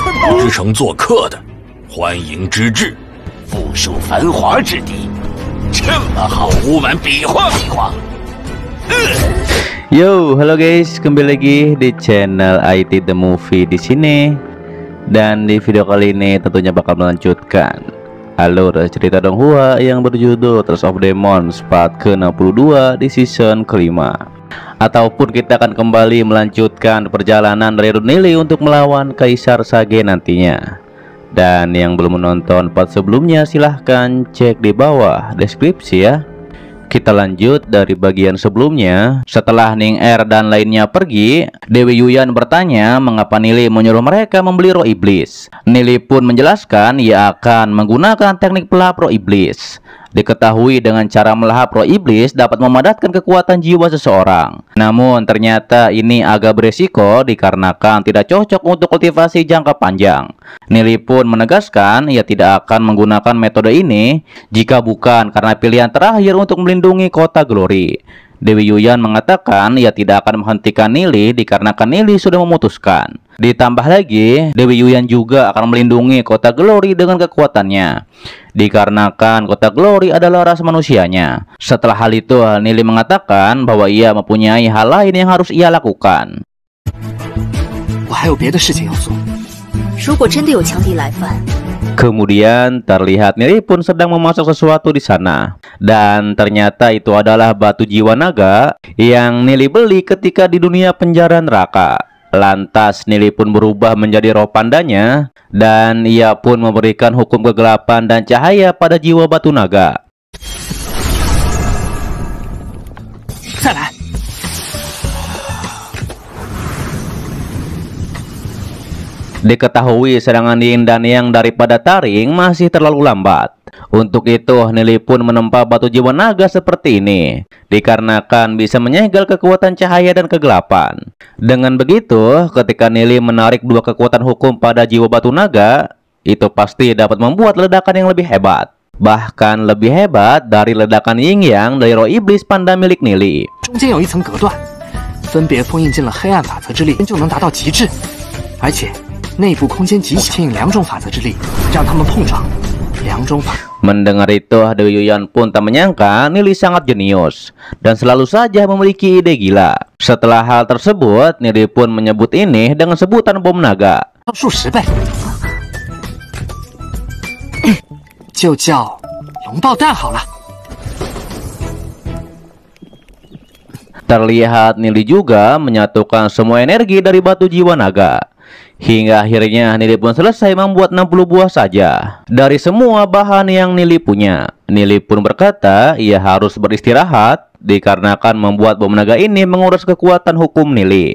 之城做客的，欢迎之至，富庶繁华之地，这么好，我们比划比划。Yo, halo guys, kembali lagi di channel IT The Movie di sini. Dan di video kali ini tentunya bakal melanjutkan alur cerita Donghua yang berjudul Trails of Demons part ke-62 di season kelima. Ataupun kita akan kembali melanjutkan perjalanan dari Nili untuk melawan Kaisar Sage nantinya. Dan yang belum menonton part sebelumnya silahkan cek di bawah deskripsi ya. Kita lanjut dari bagian sebelumnya. Setelah Ning Er dan lainnya pergi, Dewi Yuyan bertanya mengapa Nili menyuruh mereka membeli roh iblis. Nili pun menjelaskan ia akan menggunakan teknik pelahap roh iblis. Diketahui dengan cara melahap roh iblis dapat memadatkan kekuatan jiwa seseorang. Namun ternyata ini agak beresiko dikarenakan tidak cocok untuk kultivasi jangka panjang. Nili pun menegaskan ia tidak akan menggunakan metode ini jika bukan karena pilihan terakhir untuk melindungi kota Glory. Dewi Yuyan mengatakan ia tidak akan menghentikan Nili dikarenakan Nili sudah memutuskan. Ditambah lagi, Dewi Yuyan juga akan melindungi kota Glory dengan kekuatannya, dikarenakan kota Glory adalah ras manusianya. Setelah hal itu, Nili mengatakan bahwa ia mempunyai hal lain yang harus ia lakukan. Kemudian terlihat Nili pun sedang memasak sesuatu di sana. Dan ternyata itu adalah batu jiwa naga yang Nili beli ketika di dunia penjara neraka. Lantas Nili pun berubah menjadi roh pandanya, dan ia pun memberikan hukum kegelapan dan cahaya pada jiwa batu naga. Diketahui serangan Yin dan Yang daripada taring masih terlalu lambat. Untuk itu Nili pun menempa batu jiwa naga seperti ini, dikarenakan bisa menyegel kekuatan cahaya dan kegelapan. Dengan begitu, ketika Nili menarik dua kekuatan hukum pada jiwa batu naga, itu pasti dapat membuat ledakan yang lebih hebat. Bahkan lebih hebat dari ledakan Yin Yang dari roh iblis panda milik Nili. Mendengar itu, Dewi Yuyan pun tak menyangka Nili sangat jenius dan selalu saja memiliki ide gila. Setelah hal tersebut, Nili pun menyebut ini dengan sebutan bom naga. Terlihat Nili juga menyatukan semua energi dari batu jiwa naga. Hingga akhirnya Nili pun selesai membuat 60 buah saja dari semua bahan yang Nili punya. Nili pun berkata ia harus beristirahat dikarenakan membuat bom naga ini menguras kekuatan hukum Nili.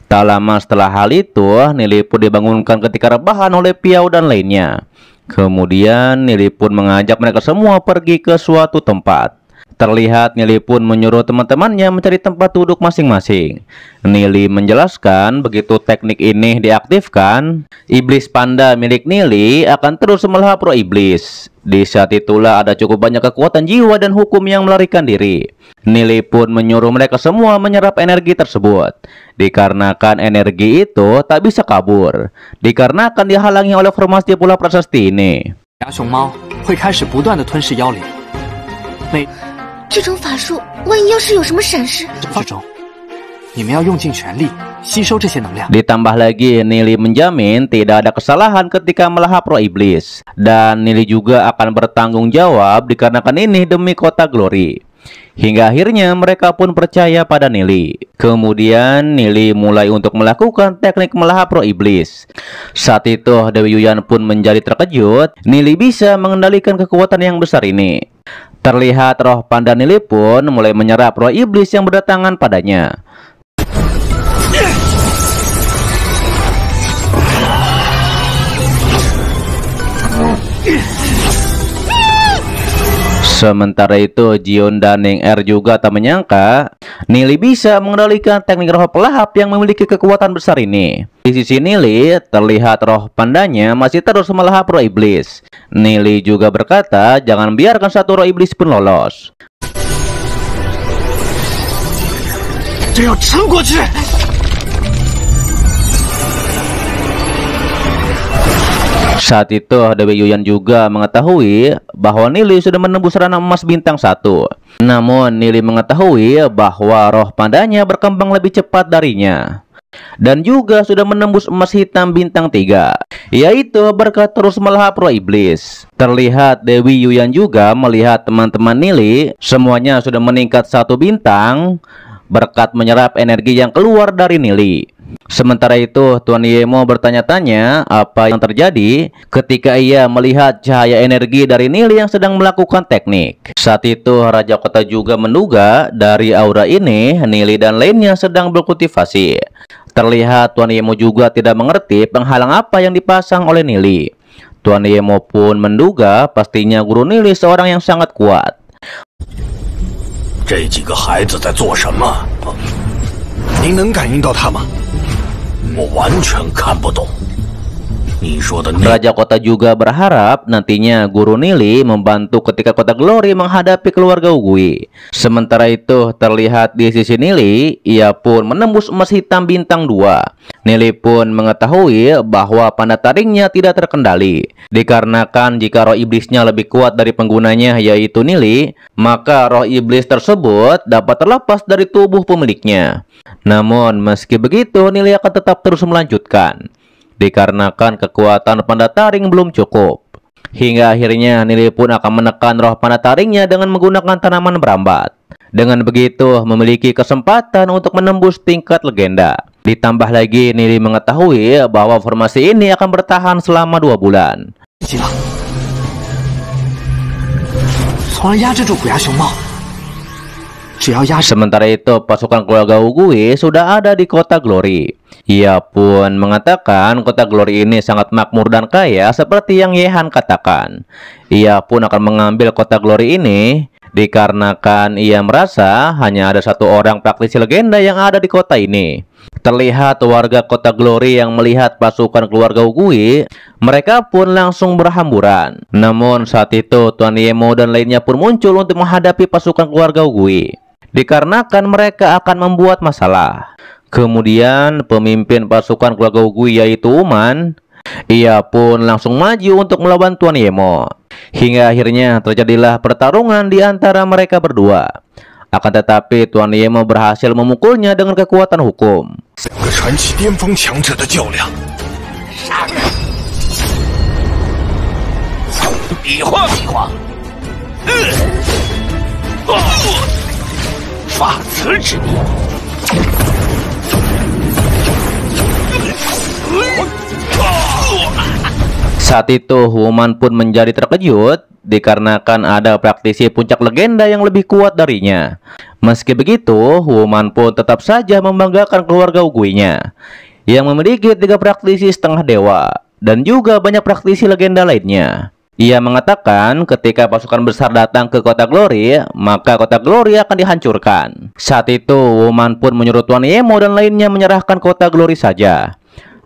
Tak lama setelah hal itu, Nili pun dibangunkan ketika rebahan oleh Piao dan lainnya. Kemudian Nili pun mengajak mereka semua pergi ke suatu tempat. Terlihat Nili pun menyuruh teman-temannya mencari tempat duduk masing-masing. Nili menjelaskan begitu teknik ini diaktifkan, iblis panda milik Nili akan terus melahap roh iblis. Di saat itulah ada cukup banyak kekuatan jiwa dan hukum yang melarikan diri. Nili pun menyuruh mereka semua menyerap energi tersebut, dikarenakan energi itu tak bisa kabur, dikarenakan dihalangi oleh formasi bola prasasti ini. Ditambah lagi, Nili menjamin tidak ada kesalahan ketika melahap roh iblis. Dan Nili juga akan bertanggung jawab dikarenakan ini demi kota Glory. Hingga akhirnya mereka pun percaya pada Nili. Kemudian Nili mulai untuk melakukan teknik melahap roh iblis. Saat itu Dewi Yuyan pun menjadi terkejut. Nili bisa mengendalikan kekuatan yang besar ini. Terlihat roh panda Nili pun mulai menyerap roh iblis yang berdatangan padanya. Sementara itu, Jion dan Ning Er juga tak menyangka Nili bisa mengendalikan teknik roh pelahap yang memiliki kekuatan besar ini. Di sisi Nili, terlihat roh pandanya masih terus melahap roh iblis. Nili juga berkata, jangan biarkan satu roh iblis pun lolos. Saat itu, Dewi Yuyan juga mengetahui bahwa Nili sudah menembus ranah emas bintang 1. Namun, Nili mengetahui bahwa roh pandanya berkembang lebih cepat darinya. Dan juga sudah menembus emas hitam bintang 3, yaitu berkat terus melahap roh iblis. Terlihat Dewi Yuyan juga melihat teman-teman Nili semuanya sudah meningkat 1 bintang berkat menyerap energi yang keluar dari Nili. Sementara itu, Tuan Yemo bertanya-tanya apa yang terjadi ketika ia melihat cahaya energi dari Nili yang sedang melakukan teknik. Saat itu, Raja Kota juga menduga dari aura ini, Nili dan lainnya sedang berkultivasi. Terlihat Tuan Yemo juga tidak mengerti penghalang apa yang dipasang oleh Nili. Tuan Yemo pun menduga pastinya guru Nili seorang yang sangat kuat. 这几个孩子在做什么？您能感应到他吗？我完全看不懂。你说的那 Raja Kota juga berharap nantinya guru Nili membantu ketika Kota Glory menghadapi keluarga Ugui. Sementara itu, terlihat di sisi Nili, ia pun menembus emas hitam bintang 2. Nili pun mengetahui bahwa panda taringnya tidak terkendali. Dikarenakan jika roh iblisnya lebih kuat dari penggunanya, yaitu Nili, maka roh iblis tersebut dapat terlepas dari tubuh pemiliknya. Namun, meski begitu, Nili akan tetap terus melanjutkan. Dikarenakan kekuatan panda taring belum cukup. Hingga akhirnya Nili pun akan menekan roh panda taringnya dengan menggunakan tanaman berambat. Dengan begitu memiliki kesempatan untuk menembus tingkat legenda. Ditambah lagi Nili mengetahui bahwa formasi ini akan bertahan selama 2 bulan. Sementara itu, pasukan keluarga Ugui sudah ada di Kota Glory. Ia pun mengatakan Kota Glory ini sangat makmur dan kaya seperti yang Yehan katakan. Ia pun akan mengambil Kota Glory ini dikarenakan ia merasa hanya ada 1 orang praktisi legenda yang ada di kota ini. Terlihat warga Kota Glory yang melihat pasukan keluarga Ugui, mereka pun langsung berhamburan. Namun saat itu Tuan Yemo dan lainnya pun muncul untuk menghadapi pasukan keluarga Ugui. Dikarenakan mereka akan membuat masalah. Kemudian pemimpin pasukan keluarga Ugui yaitu Uman, ia pun langsung maju untuk melawan Tuan Yemo. Hingga akhirnya terjadilah pertarungan di antara mereka berdua. Akan tetapi Tuan Yemo berhasil memukulnya dengan kekuatan hukum. Saat itu Human pun menjadi terkejut dikarenakan ada praktisi puncak legenda yang lebih kuat darinya. Meski begitu, Human pun tetap saja membanggakan keluarga Ugui-nya yang memiliki 3 praktisi setengah dewa dan juga banyak praktisi legenda lainnya. Ia mengatakan ketika pasukan besar datang ke Kota Glory, maka Kota Glory akan dihancurkan. Saat itu, Woman pun menyuruh Tuan Yemo dan lainnya menyerahkan Kota Glory saja.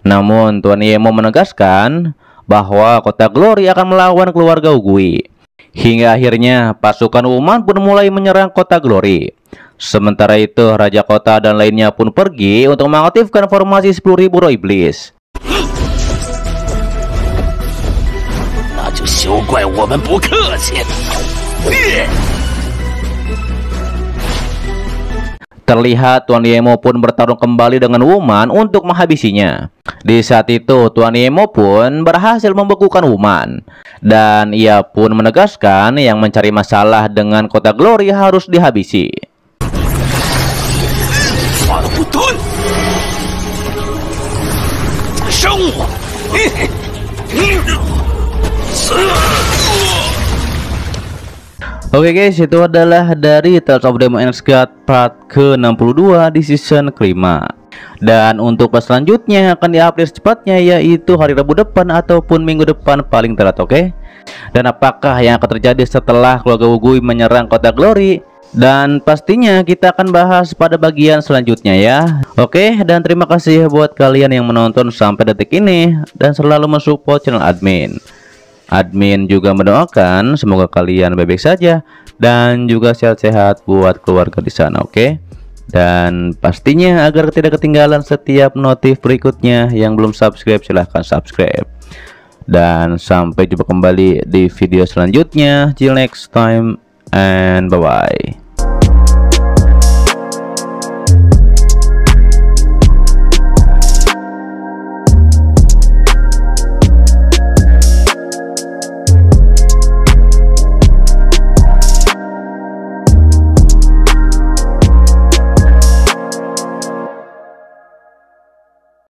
Namun, Tuan Yemo menegaskan bahwa Kota Glory akan melawan keluarga Ugui. Hingga akhirnya, pasukan Woman pun mulai menyerang Kota Glory. Sementara itu, Raja Kota dan lainnya pun pergi untuk mengaktifkan formasi 10.000 roh iblis. 就休怪我们不客气。Terlihat Tuan Yemo pun bertarung kembali dengan Woman untuk menghabisinya. Di saat itu Tuan Yemo pun berhasil membekukan Woman, dan ia pun menegaskan yang mencari masalah dengan Kota Glory harus dihabisi. Oke guys, itu adalah dari Tales of Demon X God part ke-62 di season kelima. Dan untuk pas selanjutnya akan diupdate secepatnya, yaitu hari Rabu depan ataupun minggu depan paling telat. Oke. Dan apakah yang akan terjadi setelah keluarga Wugui menyerang kota Glory? Dan pastinya kita akan bahas pada bagian selanjutnya ya. Oke, dan terima kasih buat kalian yang menonton sampai detik ini dan selalu mensupport channel admin. Admin juga mendoakan semoga kalian baik-baik saja dan juga sehat-sehat buat keluarga di sana. Oke. Dan pastinya agar tidak ketinggalan setiap notif berikutnya, yang belum subscribe silahkan subscribe. Dan sampai jumpa kembali di video selanjutnya. Till next time and bye bye.